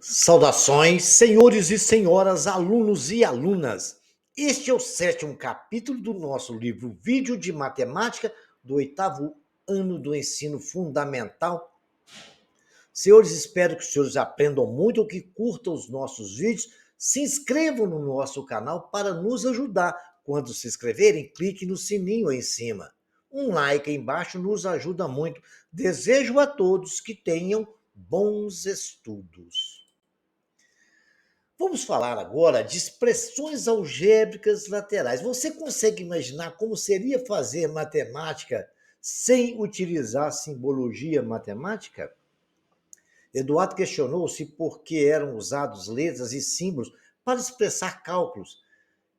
Saudações, senhores e senhoras, alunos e alunas. Este é o sétimo capítulo do nosso livro Vídeo de Matemática do oitavo ano do ensino fundamental. Senhores, espero que os senhores aprendam muito, que curtam os nossos vídeos, se inscrevam no nosso canal para nos ajudar. Quando se inscreverem, clique no sininho aí em cima. Um like aí embaixo nos ajuda muito. Desejo a todos que tenham bons estudos. Vamos falar agora de expressões algébricas laterais. Você consegue imaginar como seria fazer matemática sem utilizar simbologia matemática? Eduardo questionou-se por que eram usados letras e símbolos para expressar cálculos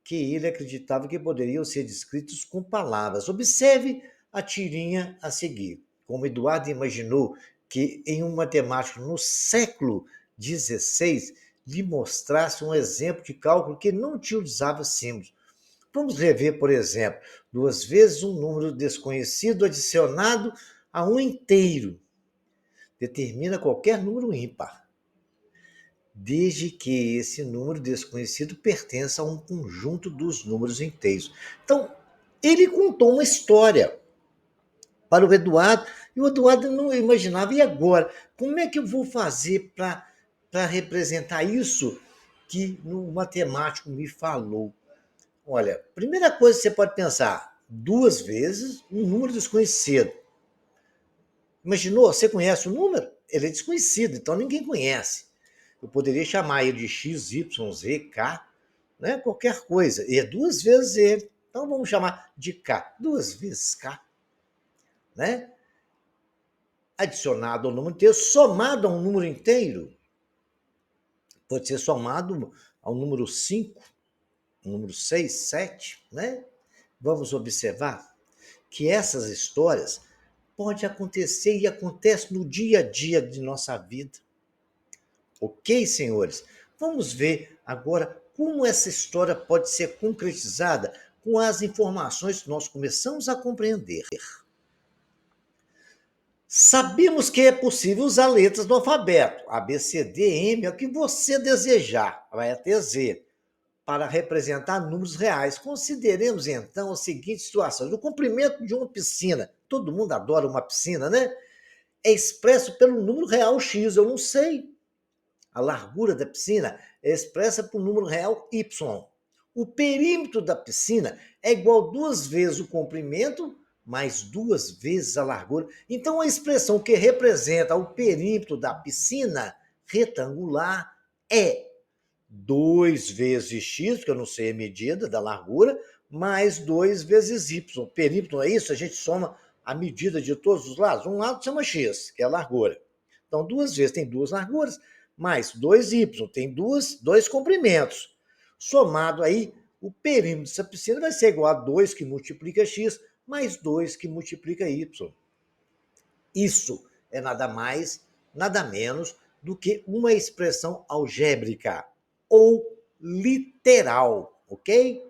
que ele acreditava que poderiam ser descritos com palavras. Observe a tirinha a seguir. Como Eduardo imaginou que em um matemático no século XVI lhe mostrasse um exemplo de cálculo que não utilizava símbolos. Vamos rever, por exemplo, duas vezes um número desconhecido adicionado a um inteiro. Determina qualquer número ímpar, desde que esse número desconhecido pertença a um conjunto dos números inteiros. Então, ele contou uma história para o Eduardo, e o Eduardo não imaginava, e agora? Como é que eu vou fazer para representar isso que o matemático me falou? Olha, primeira coisa que você pode pensar, duas vezes um número desconhecido. Imaginou? Você conhece o número? Ele é desconhecido, então ninguém conhece. Eu poderia chamar ele de X, Y, Z, K, né? Qualquer coisa. E é duas vezes ele. Então vamos chamar de K. Duas vezes K. Né? Adicionado ao número inteiro, somado a um número inteiro. Pode ser somado ao número 5, número 6, 7, né? Vamos observar que essas histórias podem acontecer e acontecem no dia a dia de nossa vida. Ok, senhores? Vamos ver agora como essa história pode ser concretizada com as informações que nós começamos a compreender. Sabemos que é possível usar letras do alfabeto, A, B, C, D, M, é o que você desejar, vai até Z, para representar números reais. Consideremos então a seguinte situação: o comprimento de uma piscina, todo mundo adora uma piscina, né? É expresso pelo número real X, eu não sei. A largura da piscina é expressa por número real Y. O perímetro da piscina é igual duas vezes o comprimento mais duas vezes a largura. Então, a expressão que representa o perímetro da piscina retangular é 2 vezes x, porque eu não sei a medida da largura, mais 2 vezes y. O perímetro é isso, a gente soma a medida de todos os lados. Um lado chama x, que é a largura. Então, duas vezes tem duas larguras, mais 2y, tem dois comprimentos. Somado aí, o perímetro dessa piscina vai ser igual a 2 que multiplica x, mais 2 que multiplica y. Isso é nada mais, nada menos do que uma expressão algébrica ou literal, ok?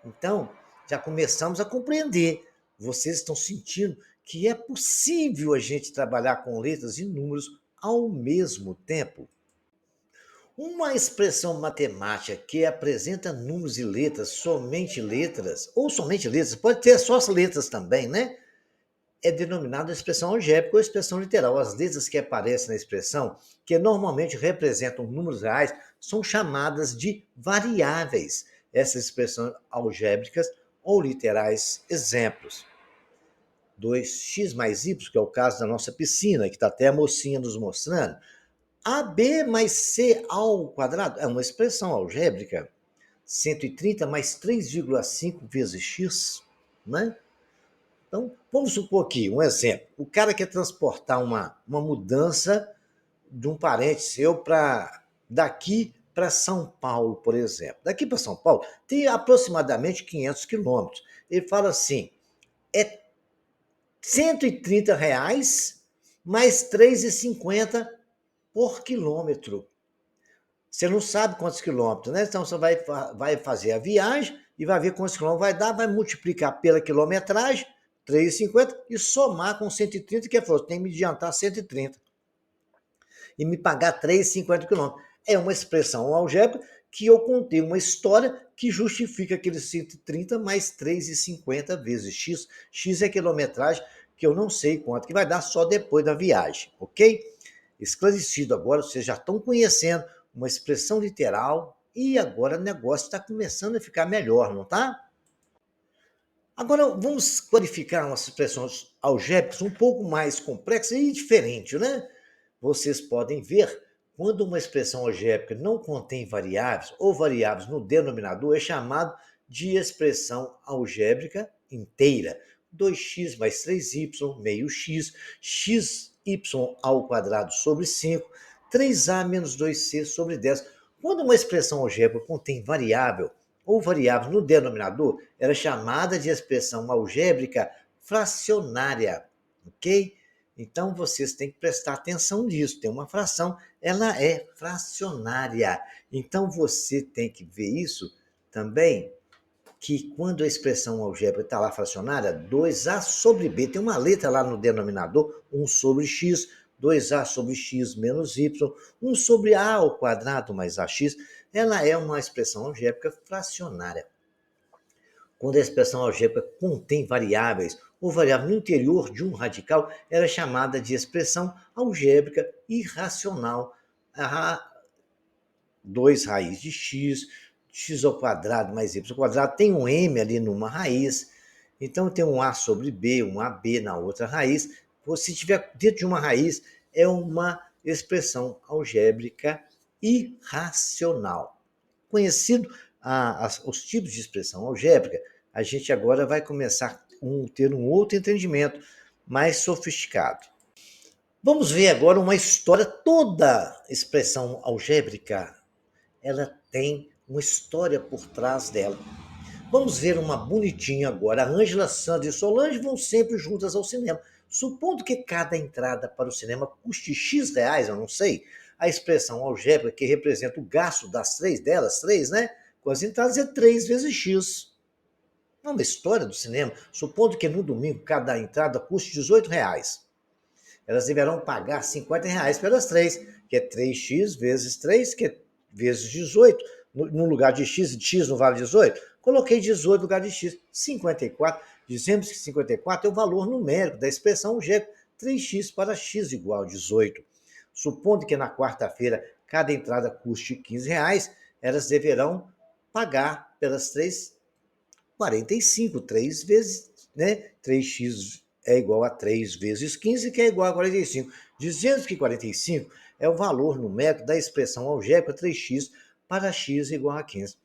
Então, já começamos a compreender. Vocês estão sentindo que é possível a gente trabalhar com letras e números ao mesmo tempo. Uma expressão matemática que apresenta números e letras, ou somente letras, pode ter só as letras também, né? É denominada expressão algébrica ou expressão literal. As letras que aparecem na expressão, que normalmente representam números reais, são chamadas de variáveis. Essas expressões algébricas ou literais. Exemplos: 2x mais y, que é o caso da nossa piscina, que está até a mocinha nos mostrando. AB mais C ao quadrado é uma expressão algébrica. 130 mais 3,5 vezes x, né? Então, vamos supor aqui um exemplo. O cara quer transportar uma mudança de um parente seu para daqui para São Paulo, por exemplo. Daqui para São Paulo tem aproximadamente 500 quilômetros. Ele fala assim, é R$ 130 mais 3,50 por quilômetro. Você não sabe quantos quilômetros, né? Então você vai fazer a viagem e vai ver quantos quilômetros vai dar, vai multiplicar pela quilometragem, 3,50, e somar com 130, que é falou, tem que me adiantar 130. e me pagar 3,50 km. É uma expressão algébrica que eu contei uma história que justifica aqueles 130 mais 3,50 vezes x. X é quilometragem, que eu não sei quanto que vai dar só depois da viagem, ok? Esclarecido agora, vocês já estão conhecendo uma expressão literal e agora o negócio está começando a ficar melhor, não tá? Agora vamos qualificar umas expressões algébricas um pouco mais complexas e diferentes, né? Vocês podem ver quando uma expressão algébrica não contém variáveis ou variáveis no denominador, é chamado de expressão algébrica inteira. 2x mais 3y, meio x, xy ao quadrado sobre 5, 3a menos 2c sobre 10. Quando uma expressão algébrica contém variável ou variável no denominador, era chamada de expressão algébrica fracionária, ok? Então vocês têm que prestar atenção nisso. Tem uma fração, ela é fracionária. Então você tem que ver isso também, que quando a expressão algébrica está lá fracionária, 2a sobre b, tem uma letra lá no denominador, 1 sobre x, 2a sobre x menos y, 1 sobre a ao quadrado mais ax, ela é uma expressão algébrica fracionária. Quando a expressão algébrica contém variáveis ou variável no interior de um radical, ela é chamada de expressão algébrica irracional. 2 raiz de x, x ao quadrado mais y ao quadrado, tem um m ali numa raiz, então tem um a sobre b, um ab na outra raiz. Se tiver dentro de uma raiz, é uma expressão algébrica irracional. Conhecido os tipos de expressão algébrica, a gente agora vai começar a ter um outro entendimento mais sofisticado. Vamos ver agora uma história. Toda expressão algébrica, ela tem uma história por trás dela. Vamos ver uma bonitinha agora. A Ângela, Sandra e Solange vão sempre juntas ao cinema. Supondo que cada entrada para o cinema custe X reais, eu não sei, a expressão algébrica que representa o gasto das três delas, três, né? Com as entradas é 3 vezes X. É uma história do cinema. Supondo que no domingo cada entrada custe 18 reais. Elas deverão pagar 50 reais pelas três, que é 3x vezes 3, que é vezes 18. No lugar de x não vale 18? Coloquei 18 no lugar de x, 54. Dizemos que 54 é o valor numérico da expressão algébrica, 3x para x igual a 18. Supondo que na quarta-feira cada entrada custe 15 reais, elas deverão pagar pelas três 45, 3 vezes, né? 3x é igual a 3 vezes 15, que é igual a 45. Dizendo que 45 é o valor numérico da expressão algébrica 3x para x igual a 15.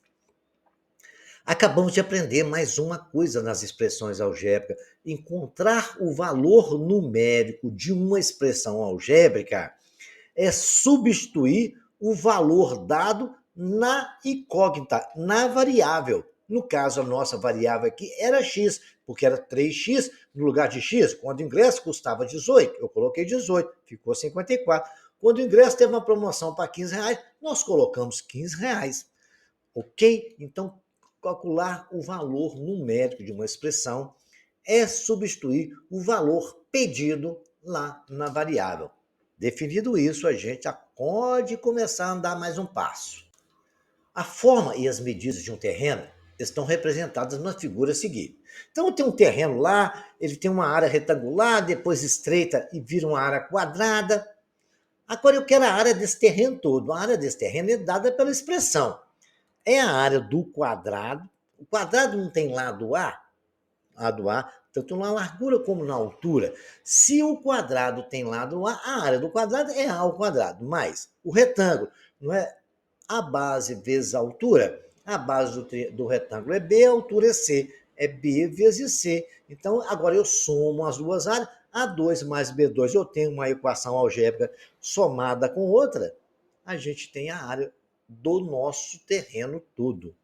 Acabamos de aprender mais uma coisa nas expressões algébricas. Encontrar o valor numérico de uma expressão algébrica é substituir o valor dado na incógnita, na variável. No caso, a nossa variável aqui era x, porque era 3x no lugar de x. Quando o ingresso custava 18, eu coloquei 18, ficou 54. Quando o ingresso teve uma promoção para 15 reais, nós colocamos 15 reais. Ok? Então, calcular o valor numérico de uma expressão é substituir o valor pedido lá na variável. Definido isso, a gente já pode começar a andar mais um passo. A forma e as medidas de um terreno estão representadas na figura a seguir. Então, tem um terreno lá, ele tem uma área retangular, depois estreita e vira uma área quadrada. Agora, eu quero a área desse terreno todo. A área desse terreno é dada pela expressão. É a área do quadrado. O quadrado não tem lado A, tanto na largura como na altura. Se o quadrado tem lado a área do quadrado é A ao quadrado, mais o retângulo, não é a base vezes a altura. A base do retângulo é B, a altura é C. É B vezes C. Então, agora eu somo as duas áreas. A2 mais B2, eu tenho uma equação algébrica somada com outra. A gente tem a área do nosso terreno todo.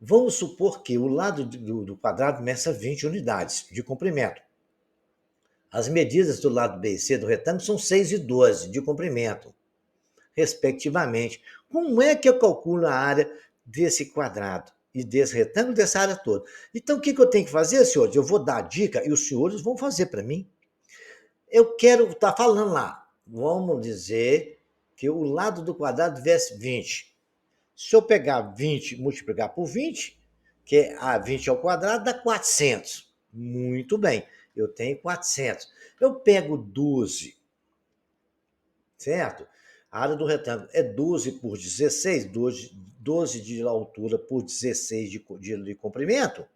Vamos supor que o lado do quadrado meça 20 unidades de comprimento. As medidas do lado B e C do retângulo são 6 e 12 de comprimento, respectivamente. Como é que eu calculo a área desse quadrado e desse retângulo, dessa área toda? Então, o que eu tenho que fazer, senhores? Eu vou dar a dica e os senhores vão fazer para mim. Eu quero, está falando lá, Vamos dizer que o lado do quadrado tivesse 20. Se eu pegar 20 e multiplicar por 20, que é a 20 ao quadrado, dá 400. Muito bem, eu tenho 400. Eu pego 12, certo? A área do retângulo é 12 por 16, 12 de altura por 16 de comprimento.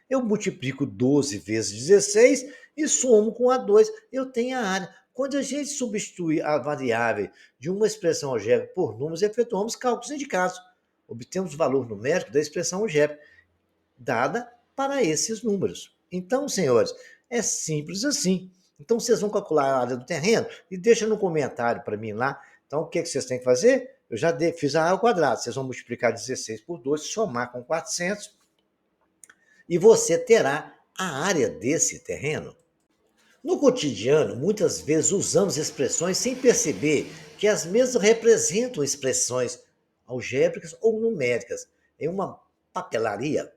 Eu multiplico 12 vezes 16 e somo com a 2, eu tenho a área. Quando a gente substitui a variável de uma expressão algébrica por números, efetuamos cálculos indicados. Obtemos o valor numérico da expressão algébrica dada para esses números. Então, senhores, é simples assim. Então, vocês vão calcular a área do terreno e deixa no comentário para mim lá. Então, o que vocês têm que fazer? Eu já fiz a área ao quadrado. Vocês vão multiplicar 16 por 2, somar com 400 e você terá a área desse terreno. No cotidiano, muitas vezes usamos expressões sem perceber que as mesmas representam expressões algébricas ou numéricas. Em uma papelaria,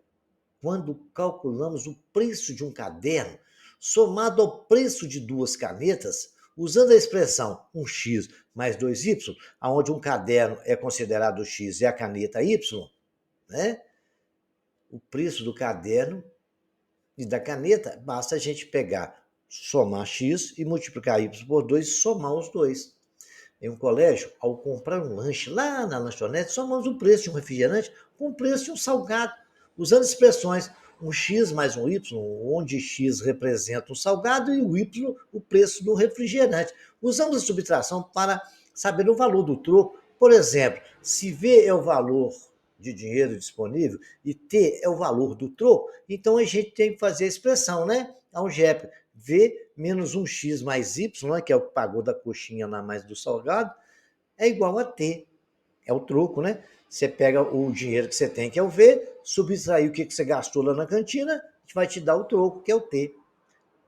quando calculamos o preço de um caderno somado ao preço de duas canetas, usando a expressão 1x mais 2y, onde um caderno é considerado x e a caneta y, né? O preço do caderno e da caneta, basta a gente pegar, somar x e multiplicar y por 2 e somar os dois. Em um colégio, ao comprar um lanche lá na lanchonete, somamos o preço de um refrigerante com o preço de um salgado, usando expressões um x mais um y, onde x representa o salgado e o y o preço do refrigerante. Usamos a subtração para saber o valor do troco. Por exemplo, se V é o valor de dinheiro disponível e T é o valor do troco, então a gente tem que fazer a expressão, né? Algébrica. V menos 1x mais y, né, que é o que pagou da coxinha na mais do salgado, é igual a T. É o troco, né? Você pega o dinheiro que você tem, que é o V, subtrair o que você gastou lá na cantina, a gente vai te dar o troco, que é o T.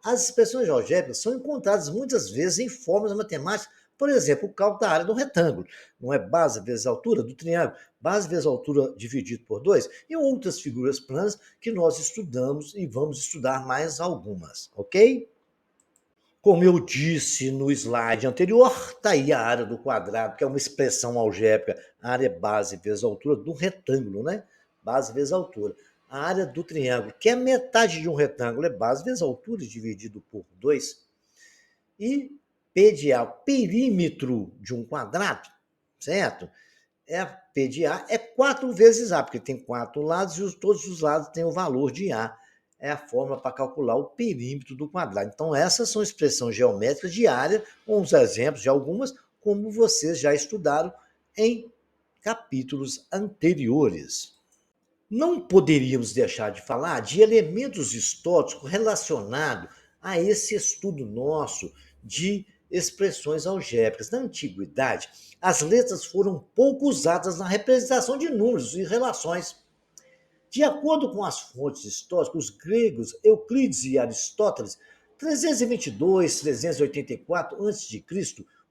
As expressões algébricas são encontradas muitas vezes em fórmulas matemáticas, por exemplo, o cálculo da área do retângulo. Não é base vezes altura do triângulo, base vezes altura dividido por 2, e outras figuras planas que nós estudamos e vamos estudar mais algumas, ok? Como eu disse no slide anterior, está aí a área do quadrado, que é uma expressão algébrica. A área é base vezes a altura do retângulo, né? Base vezes a altura. A área do triângulo, que é metade de um retângulo, é base vezes a altura dividido por 2. E P de A, perímetro de um quadrado, certo? P de A é 4 vezes A, porque tem 4 lados e todos os lados têm o valor de A. É a fórmula para calcular o perímetro do quadrado. Então, essas são expressões geométricas de área, com os exemplos de algumas, como vocês já estudaram em capítulos anteriores. Não poderíamos deixar de falar de elementos históricos relacionados a esse estudo nosso de expressões algébricas. Na antiguidade, as letras foram pouco usadas na representação de números e relações. De acordo com as fontes históricas, os gregos Euclides e Aristóteles, 322, 384 a.C.,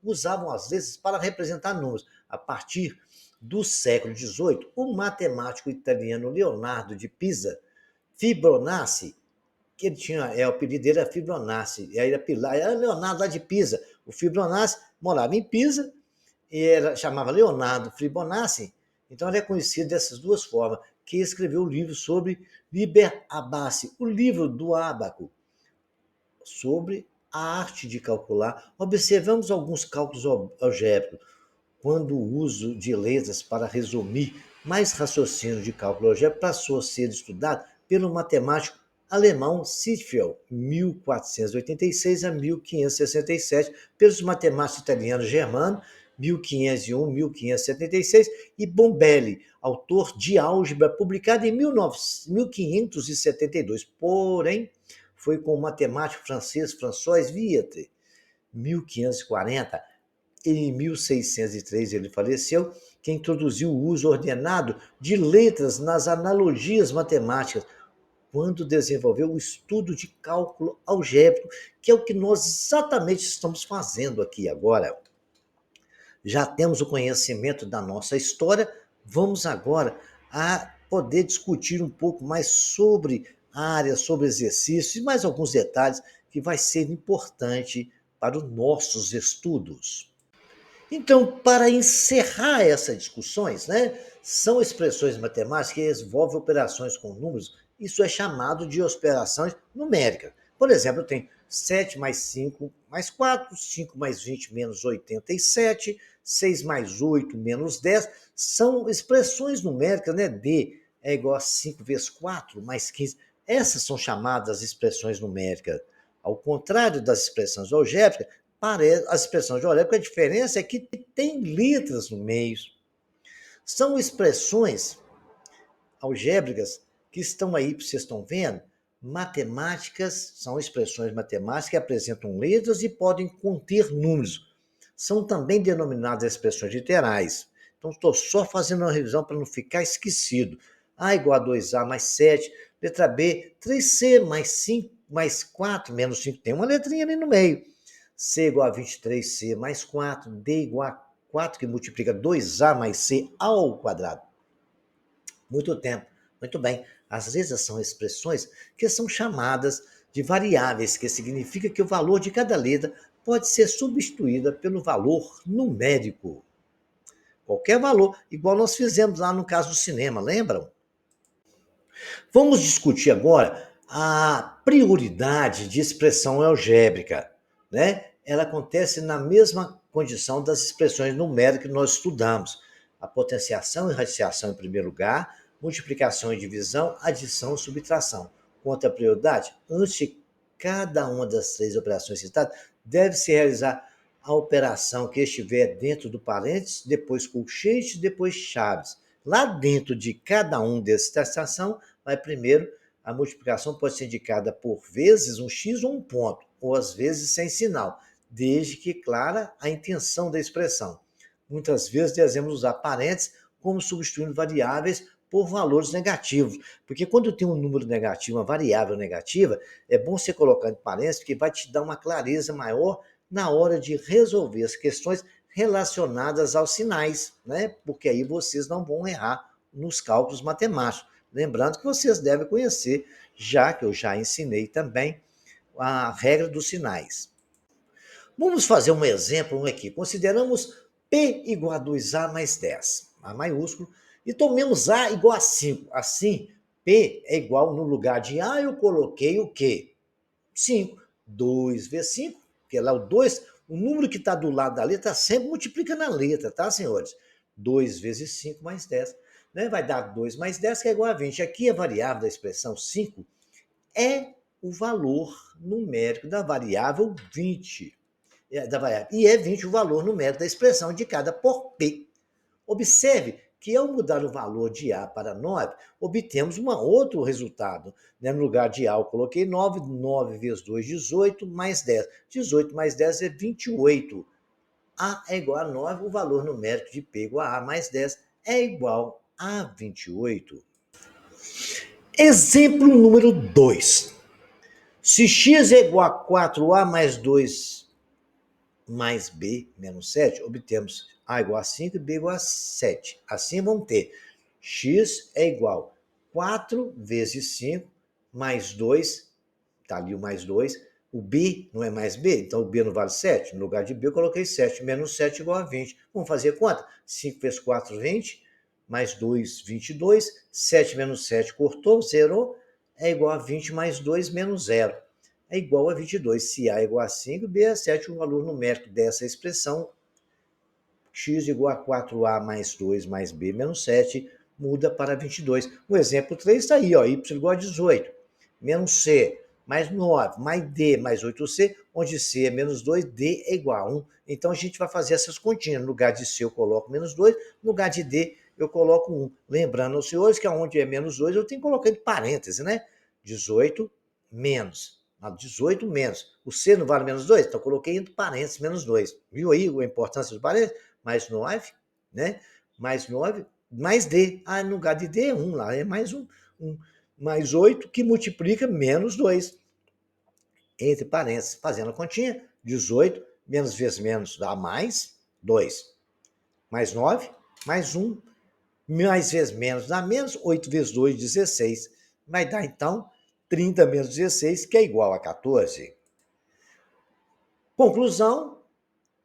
usavam as letras para representar números. A partir do século XVIII, o matemático italiano Leonardo de Pisa, Fibonacci, que ele tinha, o apelido dele era Fibonacci, e aí era Leonardo lá de Pisa. O Fibonacci morava em Pisa, e chamava Leonardo Fibonacci, então ele é conhecido dessas duas formas, que escreveu o livro sobre Liber Abaci, o livro do ábaco, sobre a arte de calcular. Observamos alguns cálculos algébricos, quando o uso de letras para resumir mais raciocínio de cálculo algébrico passou a ser estudado pelo matemático alemão Ziegfeld, 1486 a 1567, pelos matemáticos italianos Germano, 1501, 1576, e Bombelli, autor de álgebra, publicado em 1572. Porém, foi com o matemático francês François Viète, 1540, em 1603 ele faleceu, que introduziu o uso ordenado de letras nas analogias matemáticas, quando desenvolveu o estudo de cálculo algébrico, que é o que nós exatamente estamos fazendo aqui agora. Já temos o conhecimento da nossa história, vamos agora a poder discutir um pouco mais sobre área, sobre exercícios e mais alguns detalhes que vai ser importante para os nossos estudos. Então, para encerrar essas discussões, né, são expressões matemáticas que envolvem operações com números, isso é chamado de operações numéricas. Por exemplo, eu tenho 7 mais 5 mais 4, 5 mais 20 menos 87, 6 mais 8 menos 10, são expressões numéricas, né? D é igual a 5 vezes 4 mais 15. Essas são chamadas expressões numéricas. Ao contrário das expressões algébricas, as expressões algébricas, a diferença é que tem letras no meio. São expressões algébricas que estão aí, vocês estão vendo, matemáticas, são expressões matemáticas que apresentam letras e podem conter números. São também denominadas expressões literais. Então, estou só fazendo uma revisão para não ficar esquecido. A igual a 2A mais 7. Letra B, 3C mais 5 mais 4 menos 5. Tem uma letrinha ali no meio. C igual a 23C mais 4. D igual a 4, que multiplica 2A mais C ao quadrado. Muito tempo. Muito bem. Às vezes são expressões que são chamadas de variáveis, que significa que o valor de cada letra pode ser substituída pelo valor numérico. Qualquer valor, igual nós fizemos lá no caso do cinema, lembram? Vamos discutir agora a prioridade de expressão algébrica, né? Ela acontece na mesma condição das expressões numéricas que nós estudamos. A potenciação e radiciação em primeiro lugar, multiplicação e divisão, adição e subtração. Quanto à prioridade, antes de cada uma das três operações citadas, deve-se realizar a operação que estiver dentro do parênteses, depois colchete, depois chaves. Lá dentro de cada um dessa estação, vai primeiro, a multiplicação pode ser indicada por vezes um x ou um ponto, ou às vezes sem sinal, desde que clara a intenção da expressão. Muitas vezes devemos usar parênteses como substituindo variáveis por valores negativos, porque quando tem um número negativo, uma variável negativa, é bom você colocar em parênteses, porque vai te dar uma clareza maior na hora de resolver as questões relacionadas aos sinais, né? Porque aí vocês não vão errar nos cálculos matemáticos. Lembrando que vocês devem conhecer, já que eu já ensinei também, a regra dos sinais. Vamos fazer um exemplo aqui. Consideramos P igual a 2A mais 10, A maiúsculo, e tomemos A igual a 5. Assim, P é igual, no lugar de A, eu coloquei o quê? 5. 2 vezes 5, porque lá o 2, o número que está do lado da letra sempre multiplica na letra, tá, senhores? 2 vezes 5 mais 10. Né? Vai dar 2 mais 10, que é igual a 20. Aqui a variável da expressão 5 é o valor numérico da variável 20. E é 20 o valor numérico da expressão indicada por P. Observe que ao mudar o valor de A para 9, obtemos um outro resultado. Né? No lugar de A eu coloquei 9, 9 vezes 2, 18, mais 10. 18 mais 10 é 28. A é igual a 9, o valor numérico de P igual a mais 10 é igual a 28. Exemplo número 2. Se x é igual a 4A mais 2 mais B menos 7, obtemos A igual a 5 e B igual a 7. Assim vamos ter x é igual a 4 vezes 5 mais 2, está ali o mais 2, o B não é mais B, então o B não vale 7, no lugar de B eu coloquei 7, menos 7 igual a 20. Vamos fazer conta? 5 vezes 4, 20, mais 2, 22, 7 menos 7 cortou, zerou, é igual a 20 mais 2 menos 0. É igual a 22. Se A é igual a 5, B é 7, o valor numérico dessa expressão, x igual a 4A mais 2 mais B menos 7, muda para 22. O exemplo 3 está aí, ó, y igual a 18, menos C, mais 9, mais D, mais 8C, onde C é menos 2, D é igual a 1. Então a gente vai fazer essas continhas. No lugar de C eu coloco menos 2, no lugar de D eu coloco 1. Lembrando aos senhores que onde é menos 2 eu tenho que colocar entre parênteses, né? 18 menos. 18 menos. O C não vale menos 2? Então eu coloquei entre parênteses menos 2. Viu aí a importância dos parênteses? Mais 9, né? Mais 9, mais D. Ah, no lugar de D é 1 lá, é mais 1. Mais 8 que multiplica menos 2. Entre parênteses, fazendo a continha, 18 menos vezes menos dá mais 2. Mais 9, mais 1, mais vezes menos dá menos, 8 vezes 2, 16. Vai dar então 30 menos 16, que é igual a 14. Conclusão,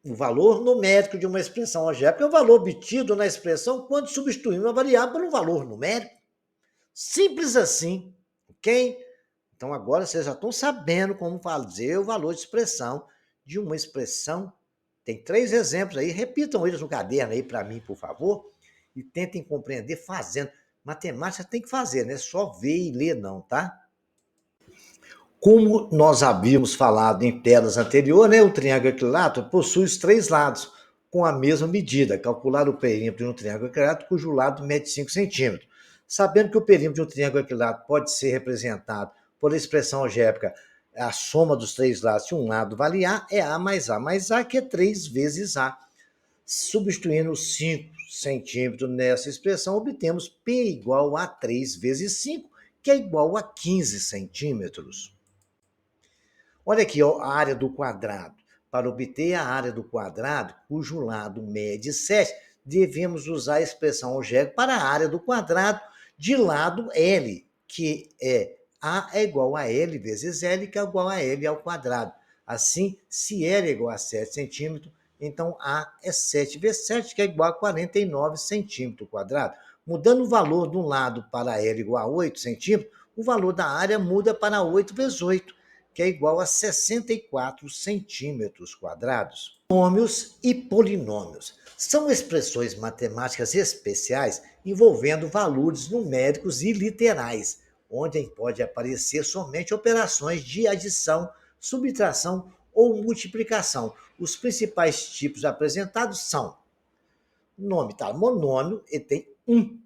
o valor numérico de uma expressão algébrica é o valor obtido na expressão quando substituímos uma variável por um valor numérico. Simples assim, ok? Então agora vocês já estão sabendo como fazer o valor de expressão de uma expressão. Tem 3 exemplos aí, repitam eles no caderno aí para mim, por favor, e tentem compreender fazendo. Matemática tem que fazer, não é só ver e ler não, tá? Como nós havíamos falado em telas anteriores, né, o triângulo equilátero possui os 3 lados com a mesma medida. Calcular o perímetro de um triângulo equilátero cujo lado mede 5 centímetros. Sabendo que o perímetro de um triângulo equilátero pode ser representado por expressão algébrica, a soma dos 3 lados, se um lado vale A, é A mais A, que é 3 vezes A. Substituindo 5 centímetros nessa expressão, obtemos P igual a 3 vezes 5, que é igual a 15 centímetros. Olha aqui, ó, a área do quadrado. Para obter a área do quadrado, cujo lado mede 7, devemos usar a expressão algébrica para a área do quadrado de lado L, que é A é igual a L vezes L, que é igual a L ao quadrado. Assim, se L é igual a 7 centímetros, então A é 7 vezes 7, que é igual a 49 centímetros quadrados. Mudando o valor de um lado para L igual a 8 centímetros, o valor da área muda para 8 vezes 8, que é igual a 64 centímetros quadrados. Nômios e polinômios são expressões matemáticas especiais envolvendo valores numéricos e literais, onde pode aparecer somente operações de adição, subtração ou multiplicação. Os principais tipos apresentados são nome, tá? Monômio, ele tem 1.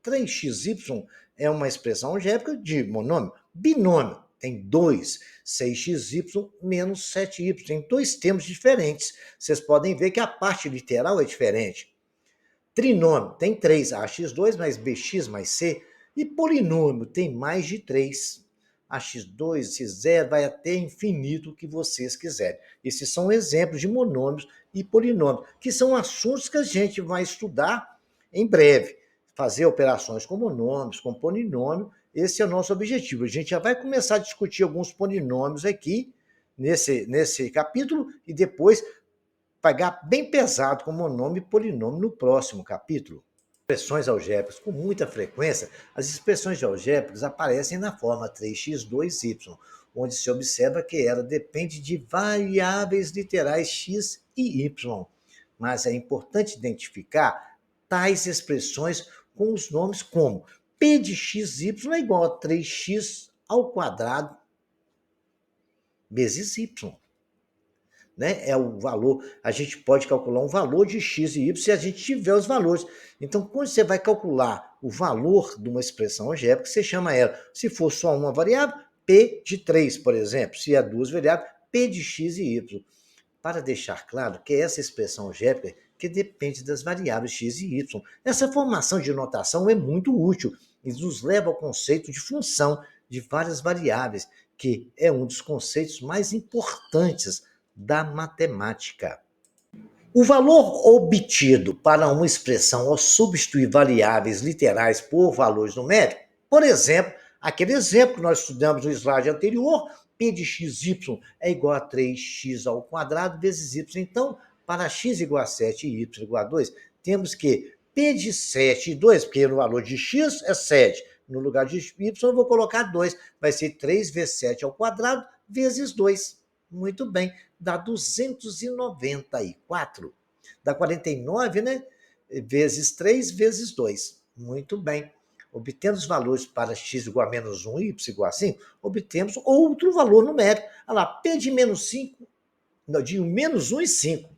3xy é uma expressão algébrica de monômio. Binômio tem 2. 6xy menos 7y. Tem 2 termos diferentes. Vocês podem ver que a parte literal é diferente. Trinômio tem 3. Ax2 mais bx mais c. E polinômio tem mais de 3. Ax2, x0, vai até infinito o que vocês quiserem. Esses são exemplos de monômios e polinômios, que são assuntos que a gente vai estudar em breve. Fazer operações com monômios, com polinômio, esse é o nosso objetivo. A gente já vai começar a discutir alguns polinômios aqui, nesse capítulo, e depois pegar bem pesado com monômio e polinômio no próximo capítulo. Expressões algébricas, com muita frequência, as expressões algébricas aparecem na forma 3x2y, onde se observa que ela depende de variáveis literais x e y. Mas é importante identificar tais expressões com os nomes como p de xy é igual a 3x ao quadrado vezes y. Né? É o valor, a gente pode calcular um valor de x e y se a gente tiver os valores. Então, quando você vai calcular o valor de uma expressão algébrica, você chama ela, se for só uma variável, p de 3, por exemplo. Se é duas variáveis, p de x e y. Para deixar claro que essa expressão algébrica que depende das variáveis x e y. Essa formação de notação é muito útil e nos leva ao conceito de função de várias variáveis, que é um dos conceitos mais importantes da matemática. O valor obtido para uma expressão ao substituir variáveis literais por valores numéricos, por exemplo, aquele exemplo que nós estudamos no slide anterior, p de xy é igual a 3x ao quadrado vezes y. Então, para x igual a 7 e y igual a 2, temos que p de 7 e 2, porque no valor de x é 7, no lugar de y eu vou colocar 2, vai ser 3 vezes 7 ao quadrado vezes 2. Muito bem, dá 294. Dá 49, né? Vezes 3 vezes 2. Muito bem. Obtendo os valores para x igual a menos 1 e y igual a 5, obtemos outro valor numérico. Olha lá, p de menos 5, não, de menos 1 e 5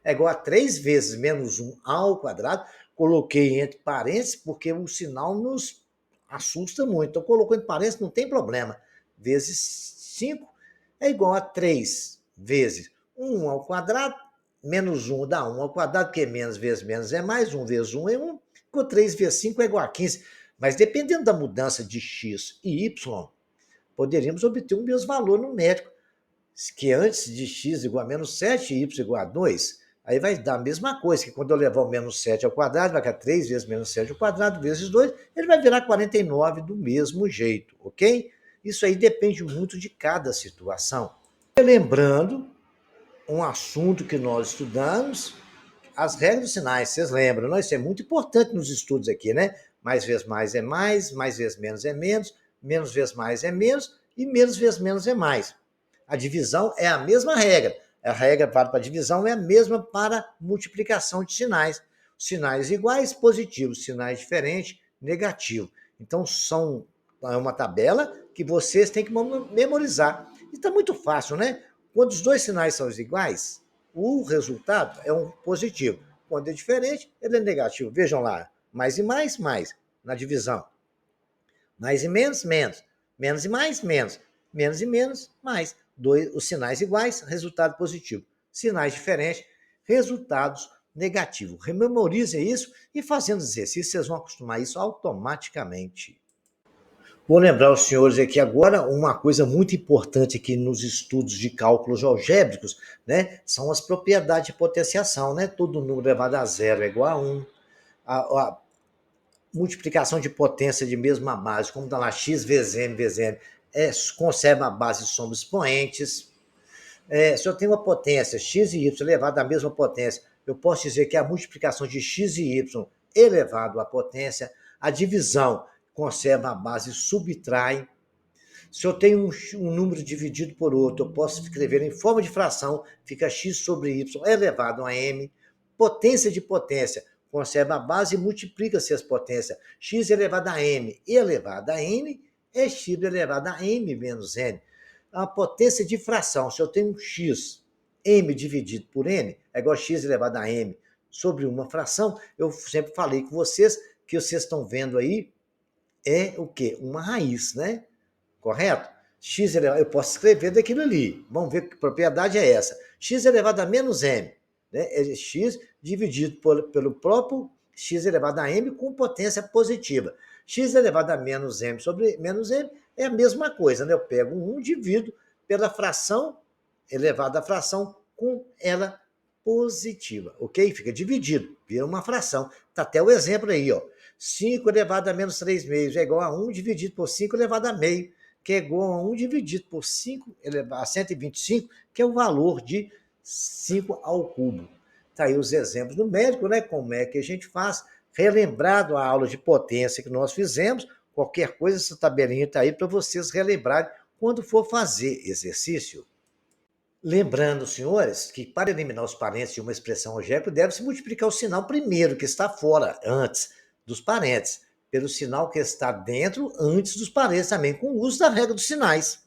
é igual a 3 vezes menos 1 ao quadrado. Coloquei entre parênteses porque o sinal nos assusta muito. Então, colocou entre parênteses, não tem problema. Vezes 5 é igual a 3 vezes 1 ao quadrado, menos 1 dá 1 ao quadrado, porque menos vezes menos é mais, 1 vezes 1 é 1, com 3 vezes 5 é igual a 15. Mas dependendo da mudança de x e y, poderíamos obter um mesmo valor numérico, que antes de x igual a menos 7 e y igual a 2, aí vai dar a mesma coisa, que quando eu levar o menos 7 ao quadrado, vai ficar 3 vezes menos 7 ao quadrado vezes 2, ele vai virar 49 do mesmo jeito, ok? Isso aí depende muito de cada situação. Lembrando um assunto que nós estudamos, as regras dos sinais, vocês lembram, não? Isso é muito importante nos estudos aqui, né? Mais vezes mais é mais vezes menos vezes mais é menos e menos vezes menos é mais. A divisão é a mesma regra. A regra para a divisão é a mesma para multiplicação de sinais. Sinais iguais, positivo, sinais diferentes, negativo. Então, é uma tabela que vocês têm que memorizar. E está muito fácil, né? Quando os dois sinais são iguais, o resultado é um positivo. Quando é diferente, ele é negativo. Vejam lá, mais e mais, na divisão. Mais e menos, menos. Menos e mais, menos. Menos e menos, mais. Os sinais iguais, resultado positivo. Sinais diferentes, resultados negativos. Rememorizem isso e fazendo exercício, vocês vão acostumar isso automaticamente. Vou lembrar os senhores aqui agora uma coisa muito importante aqui nos estudos de cálculos algébricos, né? São as propriedades de potenciação, né? Todo número elevado a zero é igual a 1. A multiplicação de potência de mesma base, como está lá x vezes m, conserva a base de soma expoentes. Se eu tenho uma potência x e y elevado à mesma potência, eu posso dizer que a multiplicação de x e y elevado à potência, a divisão conserva a base e subtrai. Se eu tenho um número dividido por outro, eu posso escrever em forma de fração, fica x sobre y elevado a m. Potência de potência, conserva a base e multiplica-se as potências. X elevado a m elevado a n é x elevado a m menos n. A potência de fração, se eu tenho x, m dividido por n, é igual a x elevado a m sobre uma fração, eu sempre falei com vocês que vocês estão vendo aí é o quê? Uma raiz, né? Correto? X elevado, eu posso escrever daquilo ali. Vamos ver que propriedade é essa. X elevado a menos m. Né? É x dividido pelo próprio x elevado a m com potência positiva. X elevado a menos m sobre menos m é a mesma coisa. Né? Eu pego 1, divido pela fração elevada à fração com ela positiva. Ok? Fica dividido. Vira uma fração. Está até o exemplo aí. Ó. 5 elevado a menos 3 meios é igual a 1 dividido por 5 elevado a meio, que é igual a 1 dividido por 5 elevado a 125, que é o valor de 5 ao cubo. Está aí os exemplos numéricos, né? Como é que a gente faz. Relembrado a aula de potência que nós fizemos, qualquer coisa, essa tabelinha está aí para vocês relembrarem quando for fazer exercício. Lembrando, senhores, que para eliminar os parênteses de uma expressão algébrica, deve-se multiplicar o sinal primeiro, que está fora, antes dos parênteses, pelo sinal que está dentro, antes dos parênteses também, com o uso da regra dos sinais.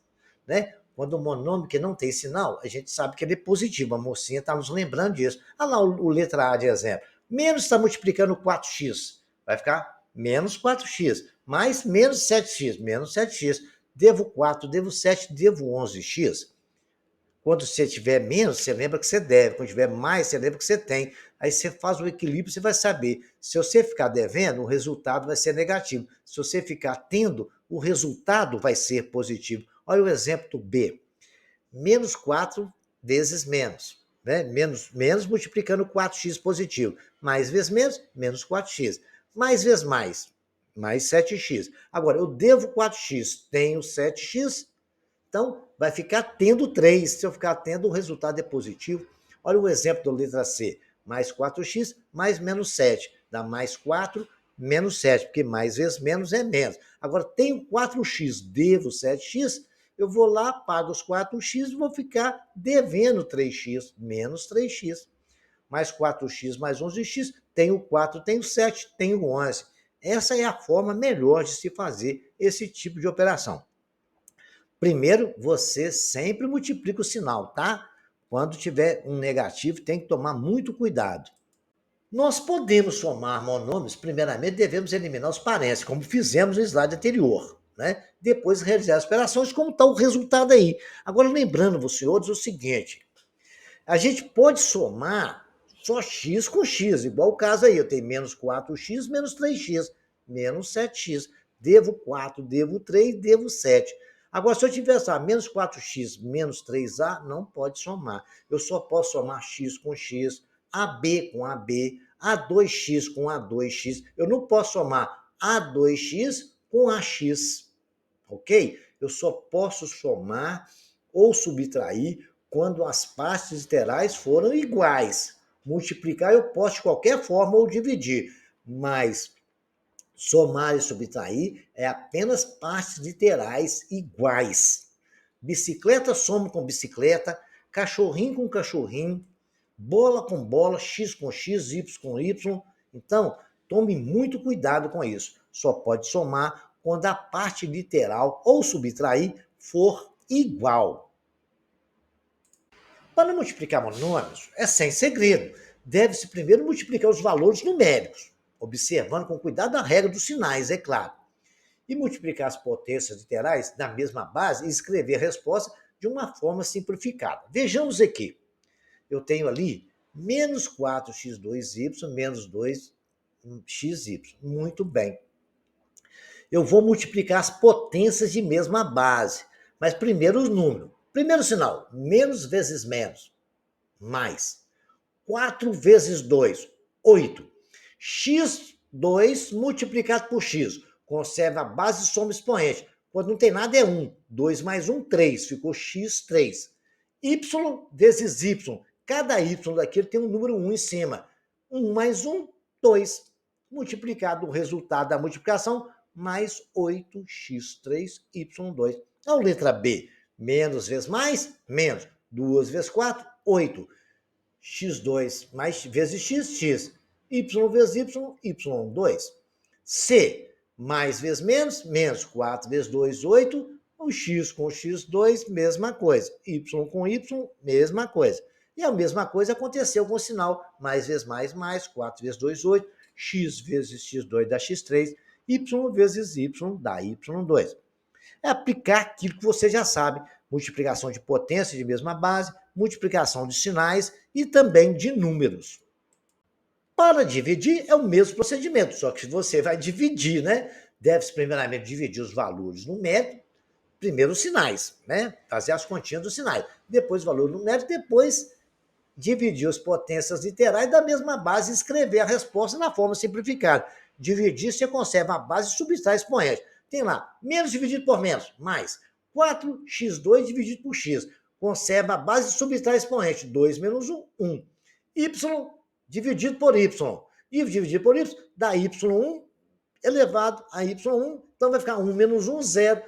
Né? Quando o monômio que não tem sinal, a gente sabe que ele é positivo. A mocinha está nos lembrando disso. Olha lá o letra A de exemplo. Menos está multiplicando 4x. Vai ficar menos 4x. Mais menos 7x. Menos 7x. Devo 4, devo 7, devo 11x. Quando você tiver menos, você lembra que você deve. Quando tiver mais, você lembra que você tem. Aí você faz o equilíbrio, você vai saber. Se você ficar devendo, o resultado vai ser negativo. Se você ficar tendo, o resultado vai ser positivo. Olha o exemplo do B. Menos 4 vezes menos. Né? Menos multiplicando 4x positivo. Mais vezes menos, menos 4x. Mais vezes mais 7x. Agora, eu devo 4x, tenho 7x, então, vai ficar tendo 3. Se eu ficar tendo, o resultado é positivo. Olha o exemplo da letra C. Mais 4x mais menos 7. Dá mais 4, menos 7, porque mais vezes menos é menos. Agora, tenho 4x, devo 7x, eu vou lá, pago os 4x e vou ficar devendo 3x, menos 3x. Mais 4x mais 11x, tenho 4, tenho 7, tenho 11. Essa é a forma melhor de se fazer esse tipo de operação. Primeiro, você sempre multiplica o sinal, tá? Quando tiver um negativo, tem que tomar muito cuidado. Nós podemos somar monômios, primeiramente devemos eliminar os parênteses, como fizemos no slide anterior. Né? Depois realizar as operações, como está o resultado aí. Agora, lembrando, vocês senhores, o seguinte: a gente pode somar só x com x, igual o caso aí. Eu tenho menos 4x, menos 3x, menos 7x. Devo 4, devo 3, devo 7. Agora, se eu tivesse menos 4x, menos 3a, não pode somar. Eu só posso somar x com x, AB com AB, A2x com A2x. Eu não posso somar A2x com AX. Ok? Eu só posso somar ou subtrair quando as partes literais foram iguais. Multiplicar eu posso de qualquer forma ou dividir, mas somar e subtrair é apenas partes literais iguais. Bicicleta soma com bicicleta, cachorrinho com cachorrinho, bola com bola, x com x, y com y. Então, tome muito cuidado com isso. Só pode somar quando a parte literal ou subtrair for igual. Para multiplicar monômios, é sem segredo. Deve-se primeiro multiplicar os valores numéricos, observando com cuidado a regra dos sinais, é claro. E multiplicar as potências literais na mesma base e escrever a resposta de uma forma simplificada. Vejamos aqui. Eu tenho ali menos 4x2y menos 2xy. Muito bem. Eu vou multiplicar as potências de mesma base. Mas primeiro os números. Primeiro sinal, menos vezes menos, mais. 4 vezes 2, 8. x2 multiplicado por x. Conserva a base e soma expoente. Quando não tem nada é 1. 2 mais 1, 3. Ficou x3. Y vezes y. Cada y daquele tem um número 1 em cima. 1 mais 1, 2. Multiplicado o resultado da multiplicação, mais 8x3y2. A letra B. Menos vezes mais, menos. 2 vezes 4, 8. x2 mais vezes x, x. Y vezes y, y2. C. Mais vezes menos, menos 4 vezes 2, 8. O x com x2, mesma coisa. Y com y, mesma coisa. E a mesma coisa aconteceu com o sinal mais vezes mais 4 vezes 2, 8. X vezes x2 dá x3. Y vezes y dá y2. É aplicar aquilo que você já sabe. Multiplicação de potência de mesma base, multiplicação de sinais e também de números. Para dividir é o mesmo procedimento, só que você vai dividir, né? Deve-se primeiramente dividir os valores numéricos, primeiro os sinais, né? Fazer as continhas dos sinais. Depois o valor numérico, depois dividir as potências literais da mesma base e escrever a resposta na forma simplificada. Dividir, você conserva a base e subtrai expoente. Tem lá, menos dividido por menos, mais 4x2 dividido por x. Conserva a base e subtrai expoente. 2 menos 1, 1. Y dividido por y. Y dividido por y dá y1 elevado a y1. Então vai ficar 1 menos 1, 0.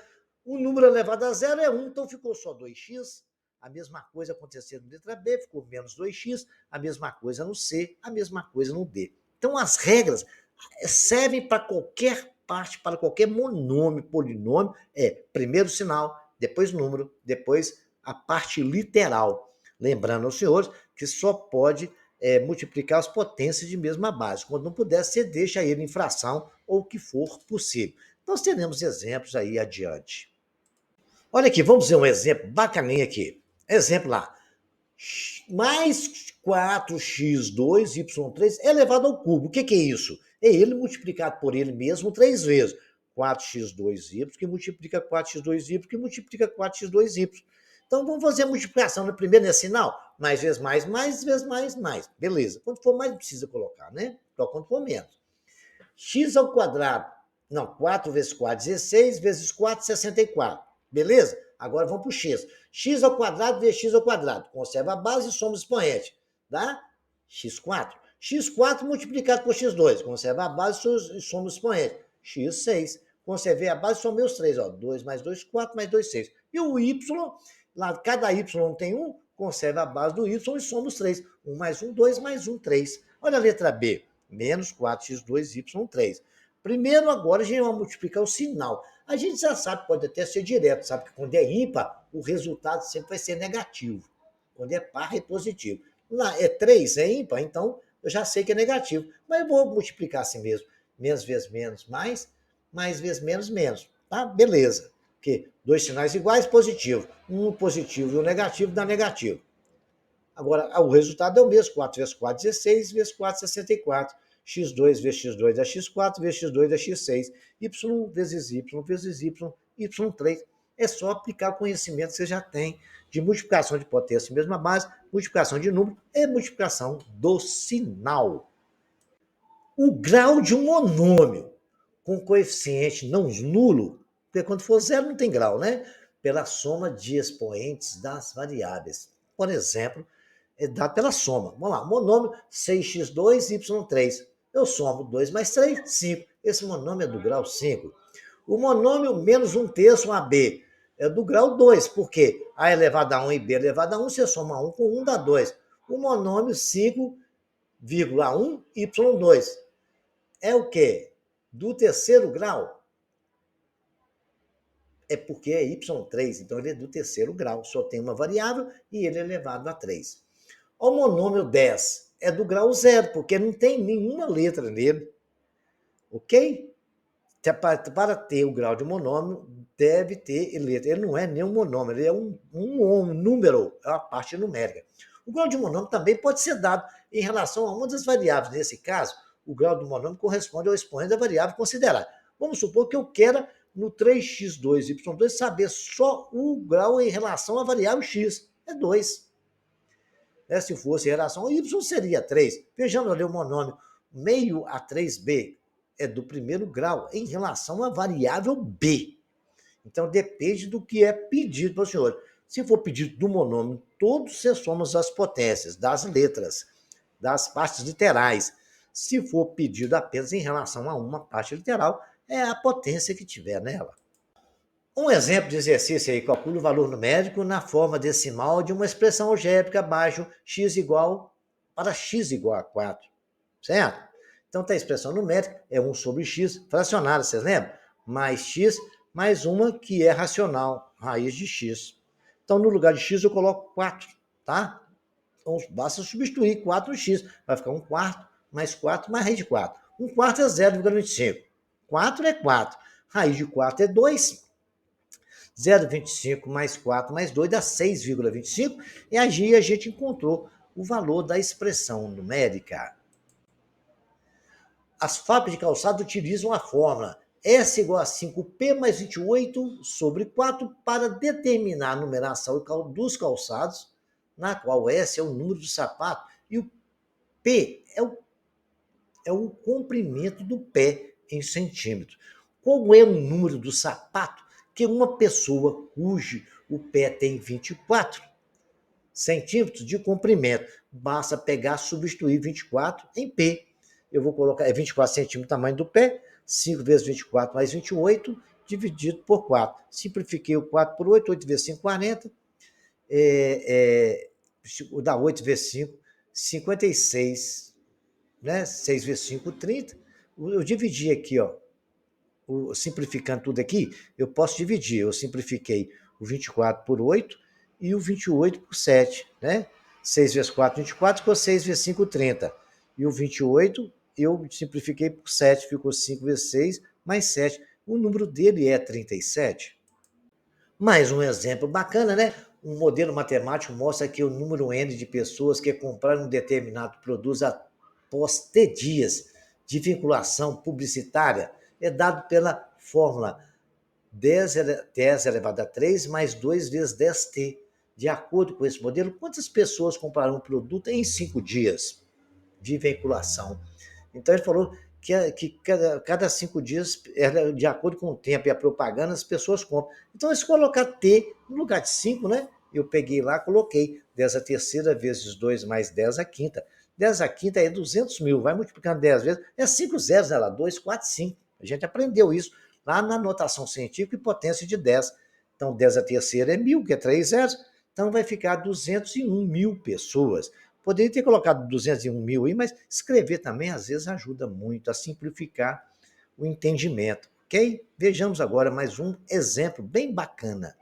O número elevado a 0 é 1, então ficou só 2x. A mesma coisa aconteceu na letra B, ficou menos 2x. A mesma coisa no C, a mesma coisa no D. Então as regras servem para qualquer parte, para qualquer monômio, polinômio. É primeiro sinal, depois número, depois a parte literal. Lembrando aos senhores que só pode multiplicar as potências de mesma base. Quando não puder, você deixa ele em fração ou o que for possível. Nós teremos exemplos aí adiante. Olha aqui, vamos ver um exemplo bacaninha aqui. Exemplo lá. Mais 4x2y3 elevado ao cubo. O que é isso? É ele multiplicado por ele mesmo 3 vezes. 4x2y, que multiplica 4x2y, que multiplica 4x2y. Então, vamos fazer a multiplicação. No primeiro, nesse sinal, mais vezes mais vezes mais. Beleza. Quanto for mais, não precisa colocar, né? Só quanto for menos. X ao quadrado. Não, 4 vezes 4, 16, vezes 4, 64. Beleza? Agora vamos para o x. X ao quadrado vezes x ao quadrado. Conserva a base e soma o expoente. Dá x4. x4 multiplicado por x2. Conserva a base e soma o expoente. x6. Conservei a base e somei os 3. 2 mais 2, 4 mais 2, 6. E o y, lá cada y tem 1, conserva a base do y e soma os 3. 1 mais 1, 2 mais 1, 3. Olha a letra B. Menos 4x2y3. Primeiro, agora, a gente vai multiplicar o sinal. A gente já sabe, pode até ser direto, sabe que quando é ímpar, o resultado sempre vai ser negativo. Quando é par, é positivo. Lá é 3, é ímpar, então eu já sei que é negativo. Mas eu vou multiplicar assim mesmo. Menos vezes menos, mais vezes menos, menos. Tá? Beleza. Porque dois sinais iguais, positivo. Um positivo e um negativo dá negativo. Agora, o resultado é o mesmo. 4 vezes 4, 16, vezes 4, 64. x2 vezes x2 dá x4, vezes x2 dá x6. Y vezes y, vezes y, y3. É só aplicar o conhecimento que você já tem de multiplicação de potência em mesma base, multiplicação de número e multiplicação do sinal. O grau de um monômio com coeficiente não nulo, porque quando for zero não tem grau, né? Pela soma de expoentes das variáveis. por exemplo, é dado pela soma. Vamos lá, monômio 6x2, y3. Eu somo 2 mais 3, 5. Esse monômio é do grau 5. O monômio menos 1/3 AB é do grau 2, porque A elevado a 1 e B elevado a 1, você soma 1 com 1 dá 2. O monômio 5,1 y2 é o quê? Do terceiro grau. É porque é y3, então ele é do terceiro grau, só tem uma variável e ele é elevado a 3. O monômio 10 é do grau 0, porque não tem nenhuma letra nele. Ok? Para ter o grau de monômio, deve ter letra. Ele não é nem um monômio, ele é um número, é uma parte numérica. O grau de monômio também pode ser dado em relação a uma das variáveis. Nesse caso, o grau do monômio corresponde ao expoente da variável considerada. Vamos supor que eu queira, no 3x2, y2, saber só o grau em relação à variável x. É 2. Se fosse em relação ao y, seria 3. Vejamos ali o monômio. Meio a 3b é do primeiro grau em relação à variável b. Então, depende do que é pedido para o senhor. Se for pedido do monômio, todos você soma as potências, das letras, das partes literais. Se for pedido apenas em relação a uma parte literal, é a potência que tiver nela. Um exemplo de exercício aí, calcule o valor numérico na forma decimal de uma expressão algébrica abaixo x igual para x igual a 4, certo? Então, tem a expressão numérica, é 1 sobre x, fracionária, vocês lembram? Mais x, mais uma que é racional, raiz de x. Então, no lugar de x, eu coloco 4, tá? Então, basta substituir 4x, vai ficar 1 quarto, mais 4, mais raiz de 4. 1 quarto é 0,25. 4 é 4. Raiz de 4 é 2. 0,25 mais 4 mais 2 dá 6,25. E aí a gente encontrou o valor da expressão numérica. As fábricas de calçado utilizam a fórmula S igual a 5P mais 28 sobre 4 para determinar a numeração dos calçados, na qual S é o número do sapato e o P é o comprimento do pé em centímetros. Qual é o número do sapato que uma pessoa cujo o pé tem 24 centímetros de comprimento? Basta pegar, substituir 24 em P. Eu vou colocar 24 centímetros o tamanho do pé, 5 vezes 24 mais 28, dividido por 4. Simplifiquei o 4 por 8, 8 vezes 5, 40. Dá 8 vezes 5, 56. Né? 6 vezes 5, 30. Eu dividi aqui, ó, simplificando tudo aqui, eu posso dividir. Eu simplifiquei o 24 por 8 e o 28 por 7. Né? 6 vezes 4, 24, ficou 6 vezes 5, 30. E o 28 eu simplifiquei por 7, ficou 5 vezes 6, mais 7. O número dele é 37. Mais um exemplo bacana, né? Um modelo matemático mostra que o número N de pessoas que compraram um determinado produto após T dias de vinculação publicitária é dado pela fórmula 10 elevado a 3 mais 2 vezes 10t. De acordo com esse modelo, quantas pessoas compraram um produto em 5 dias de vinculação? Então, ele falou que cada 5 dias, de acordo com o tempo e a propaganda, as pessoas compram. Então, se colocar T no lugar de 5, né? Eu peguei lá, coloquei 10 a terceira vezes 2 mais 10 a quinta. 10 a quinta é 200 mil, vai multiplicando 10 vezes, é 5 zeros, né, lá, 2, 4, 5. A gente aprendeu isso lá na notação científica e potência de 10. Então, 10 a terceira é 1.000, que é 3 zeros, então vai ficar 201 mil pessoas. Poderia ter colocado 201 mil aí, mas escrever também às vezes ajuda muito a simplificar o entendimento, ok? Vejamos agora mais um exemplo bem bacana.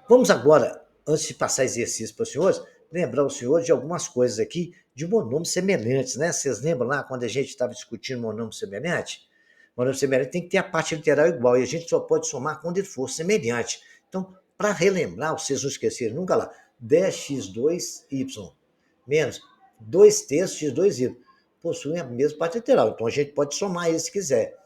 Vamos agora, antes de passar exercício para os senhores, lembrar os senhores de algumas coisas aqui de monômios semelhantes, né? Vocês lembram lá quando a gente estava discutindo monômio semelhante? Monômio semelhante tem que ter a parte literal igual e a gente só pode somar quando ele for semelhante. Então, para relembrar, vocês não esquecerem nunca lá, 10x2y menos 2 terços x2y possuem a mesma parte literal. Então, a gente pode somar eles se quiser.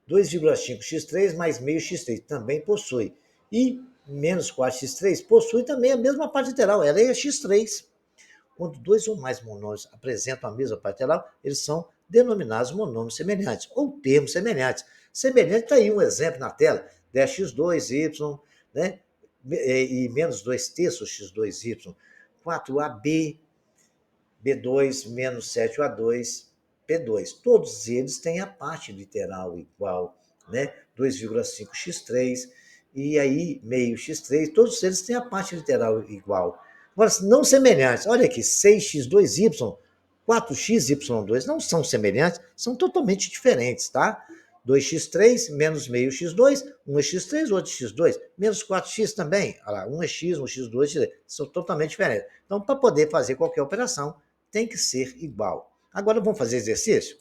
2,5x3 mais meio x3 também possui. E menos 4x3 possui também a mesma parte literal, ela é x3. Quando dois ou mais monômios apresentam a mesma parte literal, eles são denominados monômios semelhantes, ou termos semelhantes. Semelhante está aí um exemplo na tela, 10x2y, né? E menos 2 terços x2y. 4AB, B2 menos 7A2, P2. Todos eles têm a parte literal igual, né? 2,5x3, e aí meio x3, todos eles têm a parte literal igual. Agora, não semelhantes, olha aqui, 6x2y, 4xy2 não são semelhantes, são totalmente diferentes, tá? 2x3 menos meio x2, um é x3, outro é x2, menos 4x também, olha lá, um é x, um x2, são totalmente diferentes. Então, para poder fazer qualquer operação, tem que ser igual. Agora vamos fazer exercício?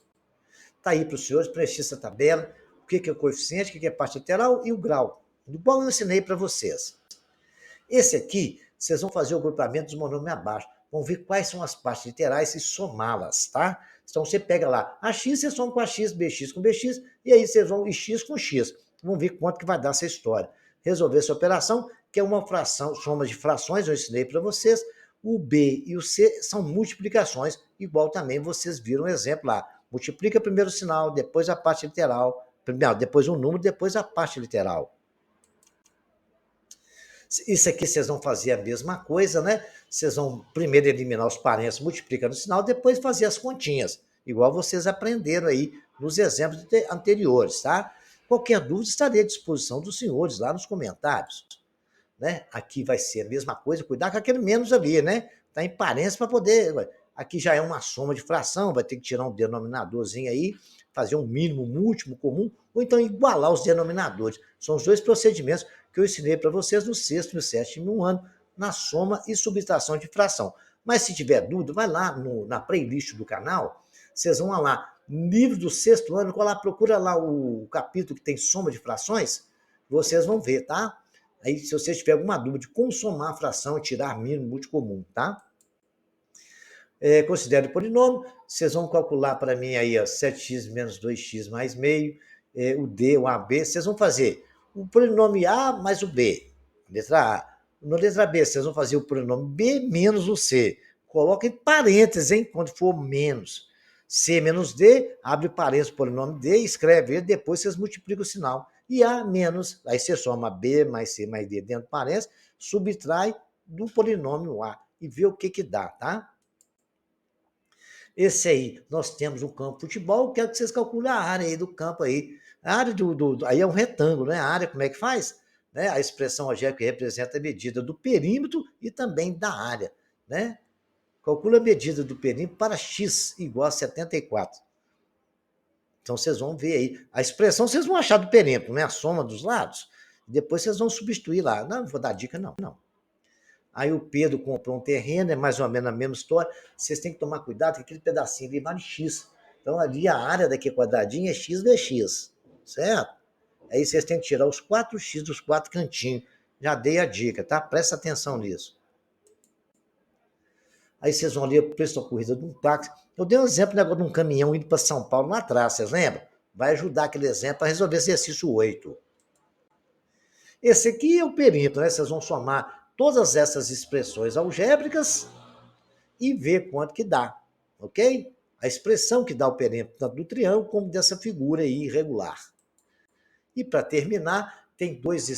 Está aí para os senhores preencher essa tabela, o que é o coeficiente, o que é a parte literal e o grau. Igual eu ensinei para vocês. Esse aqui, vocês vão fazer o grupamento dos monômios abaixo. Vão ver quais são as partes literais e somá-las, tá? Então você pega lá, a x você soma com a x, bx com bx, e aí vocês vão x com x. Vamos ver quanto que vai dar essa história. Resolver essa operação, que é uma fração, soma de frações, eu ensinei para vocês. O B e o C são multiplicações, igual também vocês viram o exemplo lá. Multiplica primeiro o sinal, depois a parte literal, primeiro, depois o número, depois a parte literal. Isso aqui vocês vão fazer a mesma coisa, né? Vocês vão primeiro eliminar os parênteses, multiplicando o sinal, depois fazer as continhas, igual vocês aprenderam aí nos exemplos anteriores, tá? Qualquer dúvida, estarei à disposição dos senhores lá nos comentários. Né? Aqui vai ser a mesma coisa, cuidar com aquele menos ali, né? Tá em parênteses para poder... Aqui já é uma soma de fração, vai ter que tirar um denominadorzinho aí, fazer um mínimo, múltiplo comum, ou então igualar os denominadores. São os dois procedimentos que eu ensinei para vocês no sexto e sétimo ano, na soma e subtração de fração. Mas se tiver dúvida, vai lá na playlist do canal, vocês vão lá, livro do sexto ano, procura lá o capítulo que tem soma de frações, vocês vão ver, tá? Aí, se você tiver alguma dúvida de como somar a fração e tirar mínimo, múltiplo comum, tá? Considere o polinômio, vocês vão calcular para mim aí, ó, 7x menos 2x mais meio, o D, o AB, vocês vão fazer o polinômio A mais o B, letra A. Na letra B, vocês vão fazer o polinômio B menos o C. Coloca em parênteses, hein, quando for menos. C menos D, abre parênteses, polinômio D, escreve ele, depois vocês multiplicam o sinal. E A menos, aí você soma B mais C mais D dentro do parênteses, subtrai do polinômio A e vê o que dá, tá? Esse aí, nós temos um campo de futebol, quero que vocês calculem a área aí do campo aí. A área aí é um retângulo, né? A área, como é que faz? Né? A expressão algébrica representa a medida do perímetro e também da área, né? Calcula a medida do perímetro para x igual a 74. Então, vocês vão ver aí. A expressão vocês vão achar do perímetro, né? A soma dos lados. Depois vocês vão substituir lá. Não vou dar dica, não. Aí o Pedro comprou um terreno, é mais ou menos a mesma história. Vocês têm que tomar cuidado que aquele pedacinho ali vale x. Então, ali a área daquele quadradinho é x vezes x, certo? Aí vocês têm que tirar os 4x dos 4 cantinhos. Já dei a dica, tá? Presta atenção nisso. Aí vocês vão ler o preço da corrida de um táxi. Eu dei um exemplo de um caminhão indo para São Paulo lá atrás, vocês lembram? Vai ajudar aquele exemplo a resolver exercício 8. Esse aqui é o perímetro, né? Vocês vão somar todas essas expressões algébricas e ver quanto que dá, ok? A expressão que dá o perímetro tanto do triângulo como dessa figura aí irregular. E para terminar, tem três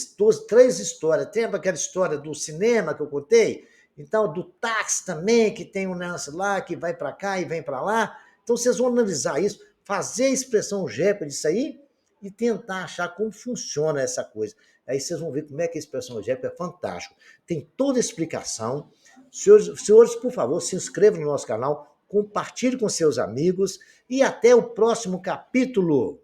histórias. Tem aquela história do cinema que eu contei? Então, do táxi também, que tem um lance lá, que vai para cá e vem para lá. Então, vocês vão analisar isso, fazer a expressão algébrica disso aí e tentar achar como funciona essa coisa. Aí vocês vão ver como é que a expressão algébrica é fantástico. Tem toda a explicação. Senhores, por favor, se inscrevam no nosso canal, compartilhe com seus amigos e até o próximo capítulo.